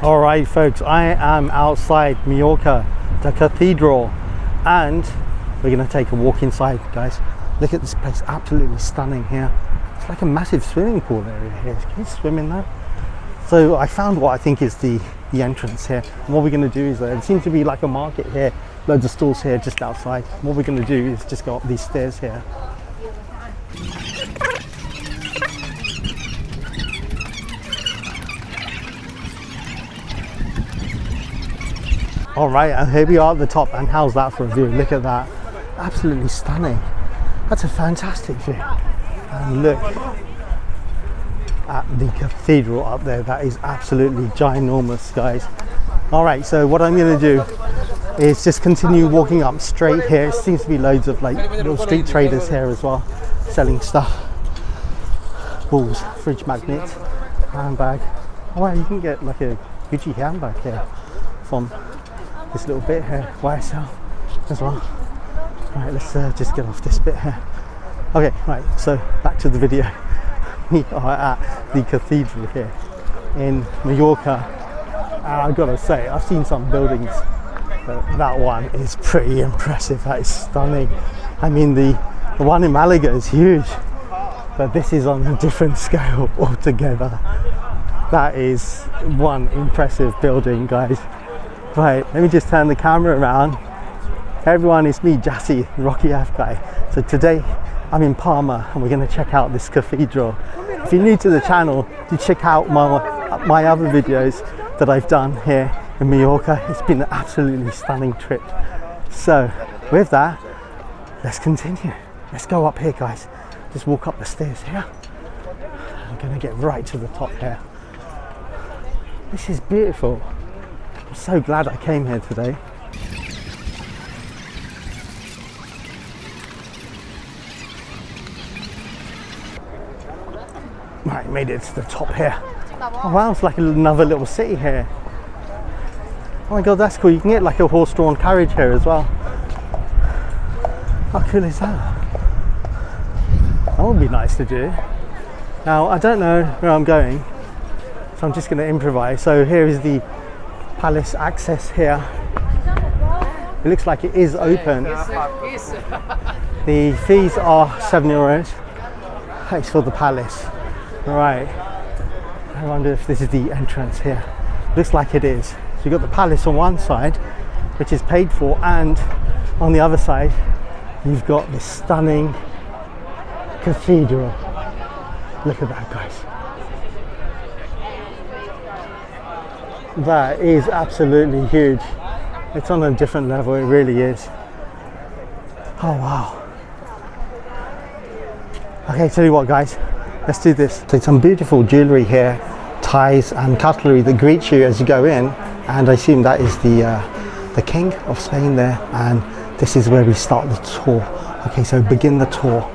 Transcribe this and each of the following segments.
All right, folks, I am outside Mallorca, the cathedral, and we're going to take a walk inside, guys. Look at this place, absolutely stunning here. It's like a massive swimming pool area here. Can you swim in there? So I found what I think is the entrance here. And what we're going to do is, there seems to be like a market here, loads of stalls here just outside. What we're going to do is just go up these stairs here. All right, and here we are at the top, and how's that for a view? Look at that, absolutely stunning. That's a fantastic view. And look at the cathedral up there. That is absolutely ginormous, guys. All right, so what I'm going to do is just continue walking up straight here. It seems to be loads of like little street traders here as well, selling stuff. Balls, fridge magnets, handbag. Oh wow, you can get like a Gucci handbag here from this little bit here, YSL as well. Right, let's just get off this bit here. Okay, right, so back to the video. We are at the cathedral here in Mallorca. I've got to say, I've seen some buildings, but that one is pretty impressive. That is stunning. I mean, the one in Malaga is huge, but this is on a different scale altogether. That is one impressive building, guys. Right, let me just turn the camera around. Hey everyone, it's me, Jassy, Rocky F guy. So today I'm in Palma and we're going to check out this cathedral. If you're new to the channel, do check out my other videos that I've done here in Mallorca. It's been an absolutely stunning trip. So with that, let's continue. Let's go up here, guys. Just walk up the stairs here. I'm going to get right to the top here. This is beautiful. I'm so glad I came here today. Right, made it to the top here. Oh wow, it's like another little city here. Oh my god, that's cool. You can get like a horse-drawn carriage here as well. How cool is that? That would be nice to do. Now, I don't know where I'm going, so I'm just going to improvise. So here is the palace access here. It looks like it is open. The fees are €7. It's for the palace. Right, I wonder if this is the entrance here. Looks like it is. So you've got the palace on one side, which is paid for, and on the other side you've got this stunning cathedral. Look at that, guys. That is absolutely huge. It's on a different level, it really is. Oh wow. Okay, tell you what, guys, let's do this. So some beautiful jewellery here, ties and cutlery that greet you as you go in, and I assume that is the King of Spain there, and this is where we start the tour. Okay, so begin the tour.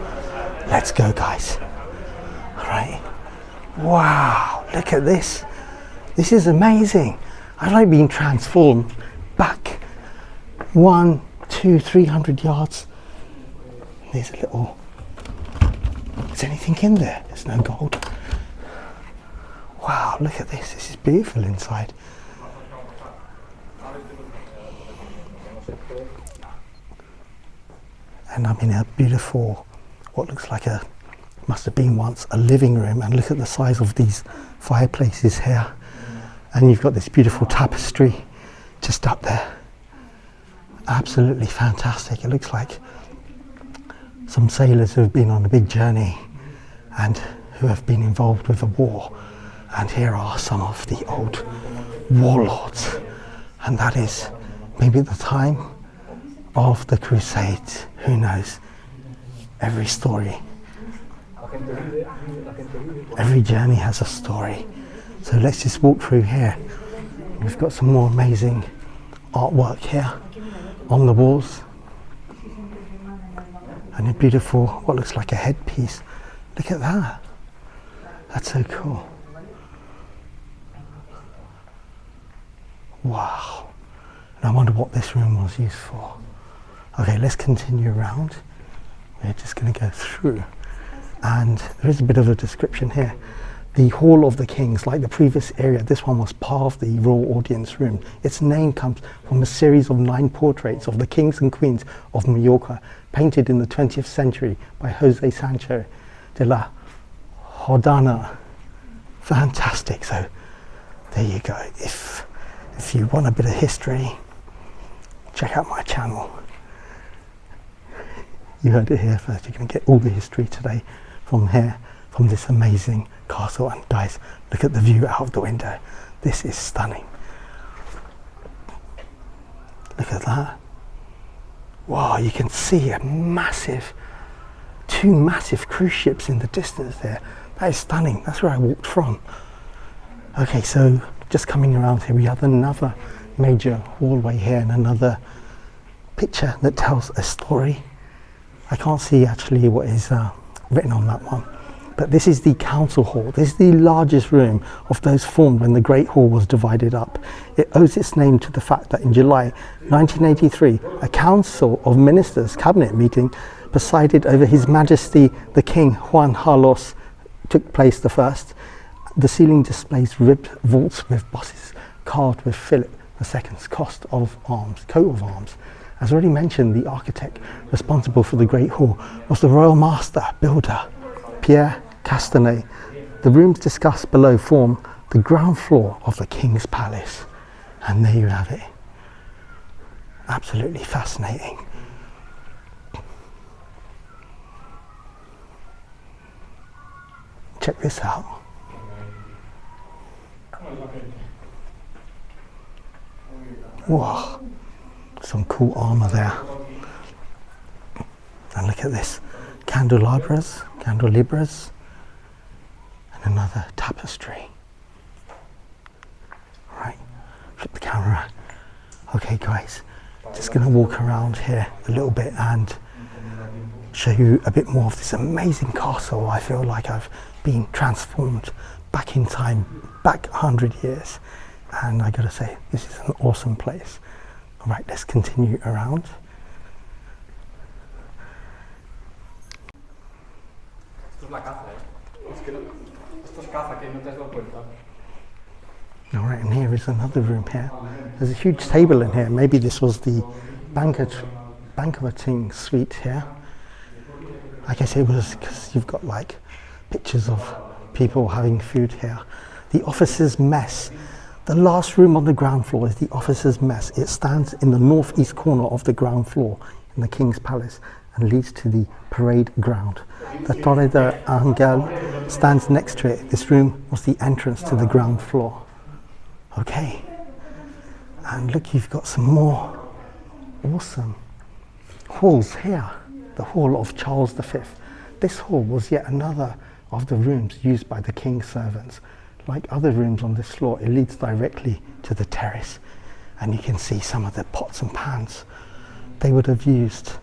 Let's go, guys. All right. Wow, look at this. This is amazing. I like being transformed back 100, 200, 300 yards. There's a little. Is anything in there? There's no gold. Wow, look at this. This is beautiful inside. And I'm in a beautiful, what looks like must have been once a living room. And look at the size of these fireplaces here. And you've got this beautiful tapestry just up there. Absolutely fantastic. It looks like some sailors who have been on a big journey and who have been involved with a war. And here are some of the old warlords. And that is maybe at the time of the Crusades. Who knows? Every story, every journey has a story. So let's just walk through here. We've got some more amazing artwork here on the walls. And a beautiful, what looks like a headpiece. Look at that. That's so cool. Wow. And I wonder what this room was used for. Okay, let's continue around. We're just going to go through. And there is a bit of a description here. the Hall of the Kings, like the previous area, this one was part of the Royal Audience Room. Its name comes from a series of 9 portraits of the kings and queens of Mallorca, painted in the 20th century by Jose Sancho de la Jordana. Fantastic. So there you go. If you want a bit of history, check out my channel. You heard it here first. You're going to get all the history today from here, from this amazing castle. And guys, look at the view out of the window. This is stunning. Look at that. Wow, you can see two massive cruise ships in the distance there. That is stunning. That's where I walked from. Okay, so just coming around here, we have another major hallway here and another picture that tells a story. I can't see actually what is written on that one, but this is the council hall. This is the largest room of those formed when the Great Hall was divided up. It owes its name to the fact that in July 1983, a council of ministers cabinet meeting presided over His Majesty the King Juan Carlos took place the first. The ceiling displays ribbed vaults with bosses carved with Philip II's coat of arms. As already mentioned, the architect responsible for the Great Hall was the Royal Master Builder, Pierre Castanet. The rooms discussed below form the ground floor of the King's Palace. And there you have it. Absolutely fascinating. Check this out. Wow. Some cool armor there. And look at this. Candelabras, and another tapestry. Right, flip the camera. Okay guys, just gonna walk around here a little bit and show you a bit more of this amazing castle. I feel like I've been transformed back in time, back 100 years. And I gotta say, this is an awesome place. All right, let's continue around. All right, and here is another room here. There's a huge table in here. Maybe this was the banqueting suite here. I guess it was because you've got like pictures of people having food here. The officers' mess. The last room on the ground floor is the officers' mess. It stands in the northeast corner of the ground floor in the King's Palace and leads to the parade ground. The Torre de Angel stands next to it. This room was the entrance to the ground floor. Okay, and look, you've got some more awesome halls here. The Hall of Charles V. This hall was yet another of the rooms used by the king's servants. Like other rooms on this floor, it leads directly to the terrace, and you can see some of the pots and pans they would have used.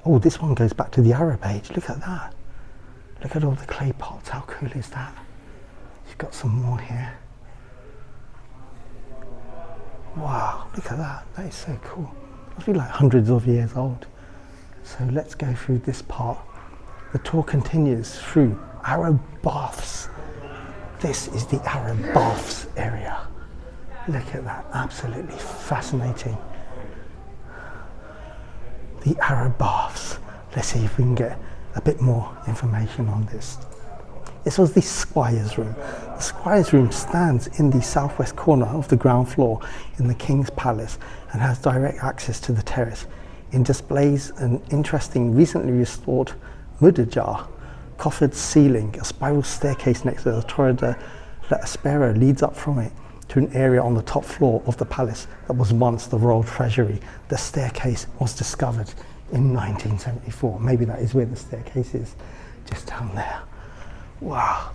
Oh, this one goes back to the Arab age. Look at that. Look at all the clay pots. How cool is that? You've got some more here. Wow, look at that. That is so cool. Must be like hundreds of years old. So let's go through this part. The tour continues through Arab baths. This is the Arab baths area. Look at that, absolutely fascinating. The Arab baths. Let's see if we can get a bit more information on this. This was the Squire's room. The Squire's room stands in the southwest corner of the ground floor in the King's Palace and has direct access to the terrace. It displays an interesting, recently restored Muda jar, coffered ceiling. A spiral staircase next to the Torre de la Espera leads up from it to an area on the top floor of the palace that was once the royal treasury. The staircase was discovered in 1974. Maybe that is where the staircase is, just down there. Wow.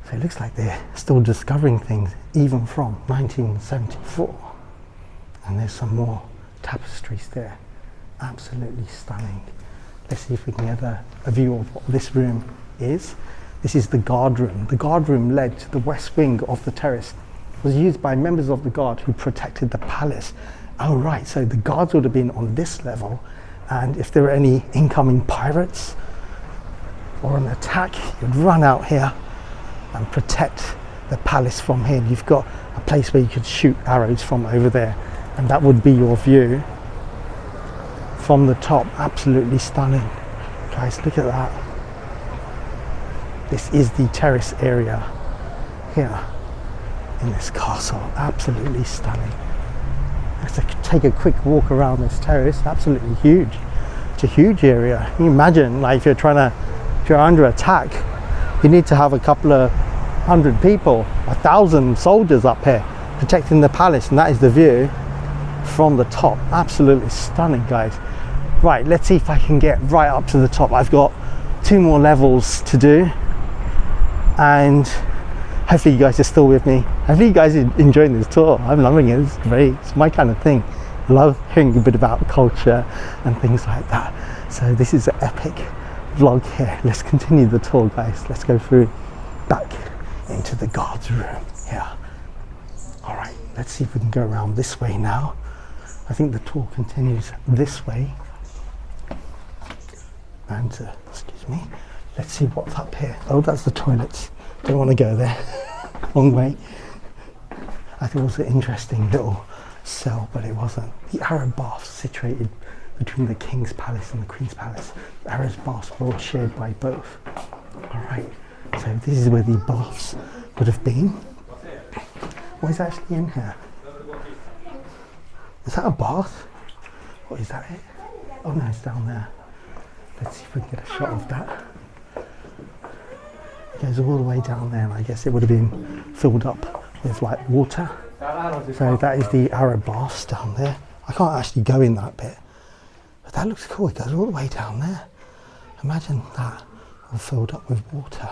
So it looks like they're still discovering things even from 1974. And there's some more tapestries there. Absolutely stunning. Let's see if we can get a view of what this room is. This is the guard room. The guard room led to the west wing of the terrace. It was used by members of the guard who protected the palace. Oh right, so the guards would have been on this level, and if there were any incoming pirates or an attack, you'd run out here and protect the palace from here. You've got a place where you could shoot arrows from over there, and that would be your view from the top. Absolutely stunning. Guys, look at that. This is the terrace area here in this castle. Absolutely stunning. Let's take a quick walk around this terrace. Absolutely huge. It's a huge area. Can you imagine, like, if you're under attack, you need to have a couple of 100 people, 1,000 soldiers up here protecting the palace, and that is the view from the top. Absolutely stunning, guys. Right, let's see if I can get right up to the top. I've got 2 more levels to do, and hopefully you guys are still with me. Hopefully you guys are enjoying this tour. I'm loving it. It's great. It's my kind of thing. I love hearing a bit about culture and things like that. So this is an epic vlog here. Let's continue the tour, guys. Let's go through back into the guard's room here. All right, let's see if we can go around this way now. I think the tour continues this way. And excuse me, let's see what's up here. Oh, that's the toilets. Don't want to go there. Wrong way. I thought it was an interesting little cell, but it wasn't. The Arab baths situated between the King's Palace and the Queen's Palace. The Arab baths were all shared by both. All right, so this is where the baths would have been. What is actually in here? Is that a bath? What is that it? Oh no, it's down there. Let's see if we can get a shot of that. It goes all the way down there, and I guess it would have been filled up with like water. So that is the Arab baths down there. I can't actually go in that bit, but that looks cool. It goes all the way down there. Imagine that all filled up with water.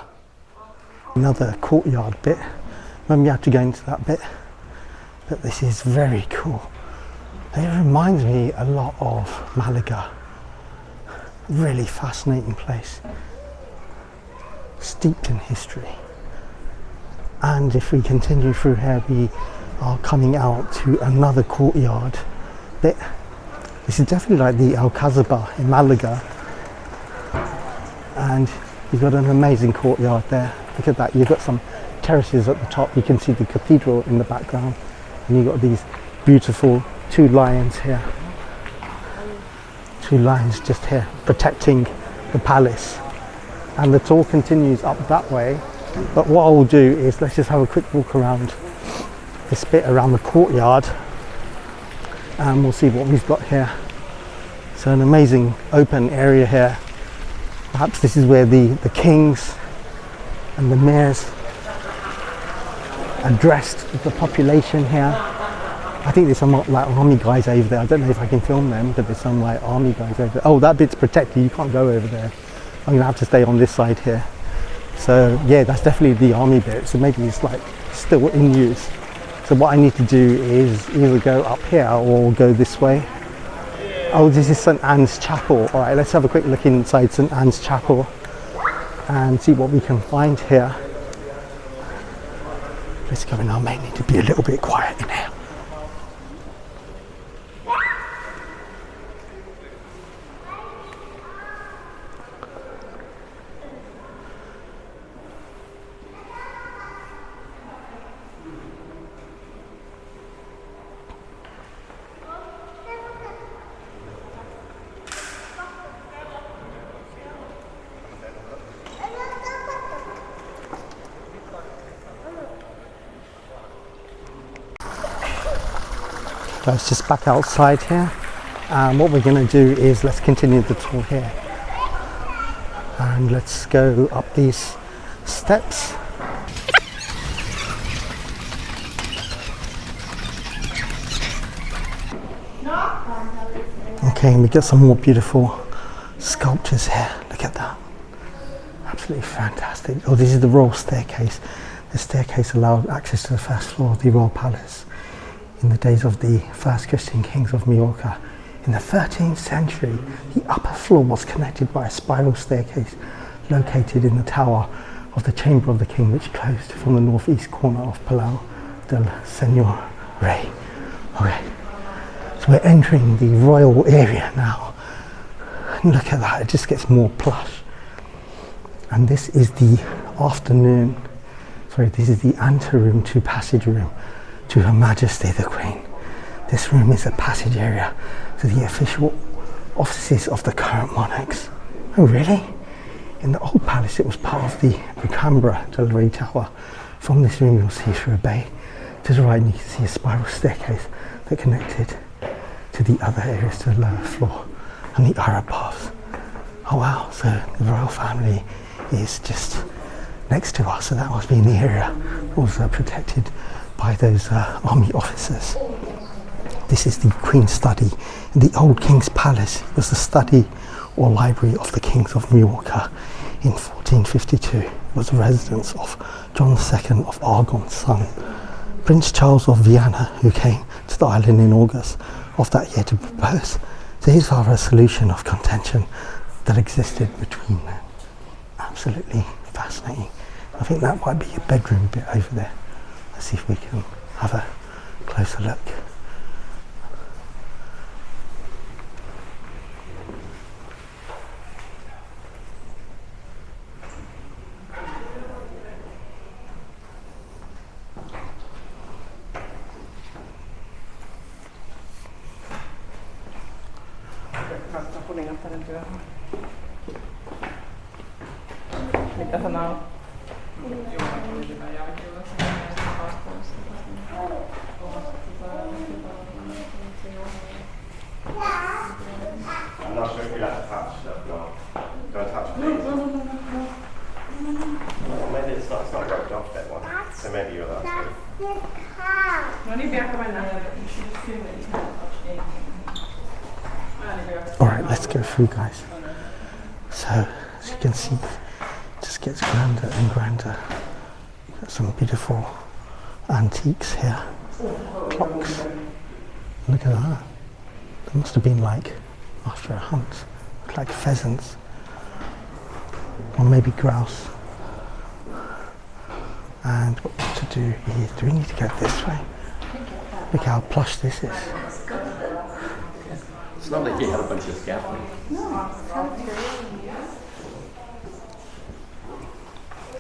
Another courtyard bit. Maybe you have to go into that bit, but this is very cool. It reminds me a lot of Malaga. Really fascinating place, steeped in history. And if we continue through here, we are coming out to another courtyard bit. This is definitely like the Alcazaba in Malaga, and you've got an amazing courtyard there. Look at that. You've got some terraces at the top. You can see the cathedral in the background, and you've got these beautiful 2 lions here. 2 lions just here protecting the palace, and the tour continues up that way. But what I will do is let's just have a quick walk around this bit around the courtyard, and we'll see what we've got here. So an amazing open area here. Perhaps this is where the kings and the mayors addressed the population here. I think there's some like army guys over there. I don't know if I can film them, but there's some like army guys over there. Oh, that bit's protected. You can't go over there. I'm gonna have to stay on this side here. So yeah, that's definitely the army bit. So maybe it's like still in use. So what I need to do is either go up here or go this way. Oh, this is St. Anne's Chapel. All right, let's have a quick look inside St. Anne's Chapel and see what we can find here. Let's go in. I may need to be a little bit quiet in here. It's just back outside here, and what we're going to do is let's continue the tour here, and let's go up these steps. Okay, and we get some more beautiful sculptures here. Look at that, absolutely fantastic. Oh, this is the royal staircase. The staircase allowed access to the first floor of the royal palace in the days of the first Christian kings of Mallorca. In the 13th century, the upper floor was connected by a spiral staircase located in the tower of the chamber of the king, which closed from the northeast corner of Palau del Senor Rey. Okay, so we're entering the royal area now. And look at that, it just gets more plush. And this is the afternoon Sorry, this is the anteroom to passage room to Her Majesty the Queen. This room is a passage area to the official offices of the current monarchs. Oh really? In the old palace it was part of the Alhambra del Rey Tower. From this room you'll see through a bay. To the right you can see a spiral staircase that connected to the other areas to the lower floor and the Arab baths. Oh wow, so the royal family is just next to us, so that must be in the area also protected by those army officers. This is the Queen's study. In the old King's Palace was the study or library of the Kings of Mallorca. In 1452 it was the residence of John II of Aragon's son. Prince Charles of Vienna, who came to the island in August of that year to propose to his father a solution of contention that existed between them. Absolutely fascinating. I think that might be a bedroom bit over there. Let's see if we can have a closer look. Mitä sanoo? I'm not sure if you'll have to touch stuff, no. Don't touch me. Well, maybe it's not roped off that one. So maybe you're allowed to. No niin, piakka mennään. Alright, let's go through guys. So, as you can see, it just gets grander and grander. Got some beautiful antiques here. Clocks. Look at that. They must have been like after a hunt. Look like pheasants. Or maybe grouse. And what we need to do is, do we need to go this way? Look how plush this is. It's not like you had a bunch of scaffolding.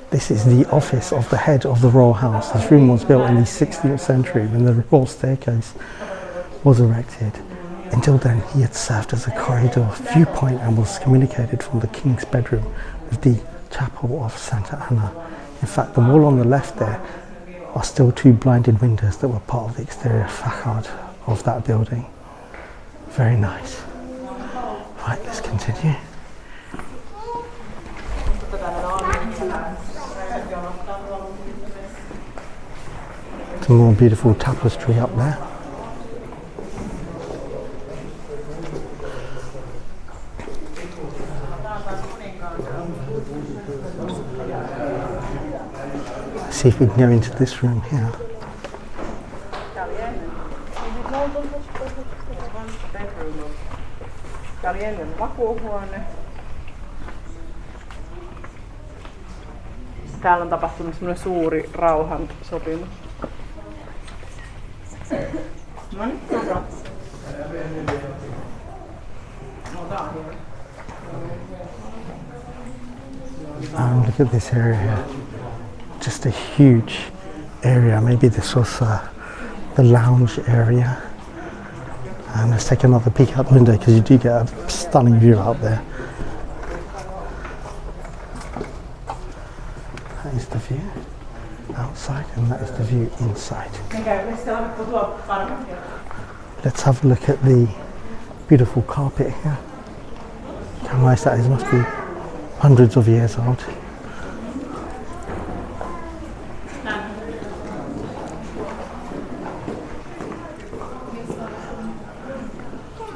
This is the office of the head of the royal house. This room was built in the 16th century when the royal staircase was erected. Until then, he had served as a corridor viewpoint and was communicated from the king's bedroom with the chapel of Santa Anna. In fact, the wall on the left there are still two blinded windows that were part of the exterior facade of that building. Very nice. Right, let's continue. Some more beautiful tapestry up there. Let's see if we can go into this room here. Tää oli ennen makuuhuone. Täällä on tapahtunut semmoinen suuri rauhan sopimus. No niin, look at this area here. Just a huge area. Maybe this was the lounge area. And let's take another peek out the window because you do get a stunning view out there. That is the view outside and that is the view inside. Let's have a look at the beautiful carpet here. How nice that is. It must be hundreds of years old.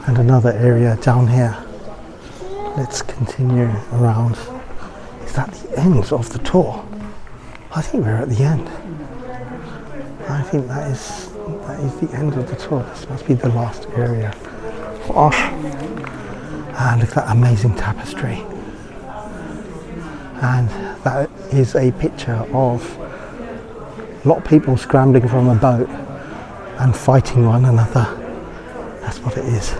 And another area down here. Let's continue around. Is that the end of the tour? I think we're at the end. I think that is the end of the tour. This must be the last area for us. And look at that amazing tapestry. And that is a picture of a lot of people scrambling from a boat and fighting one another. That's what it is.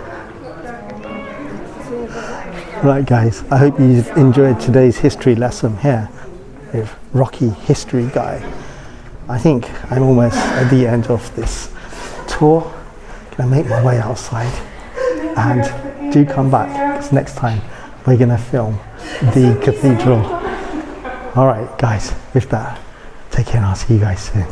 Right guys, I hope you've enjoyed today's history lesson here with Rocky History Guy. I think I'm almost at the end of this tour. Gonna make my way outside, and do come back, because next time we're gonna film the cathedral. All right, guys, with that, take care and I'll see you guys soon.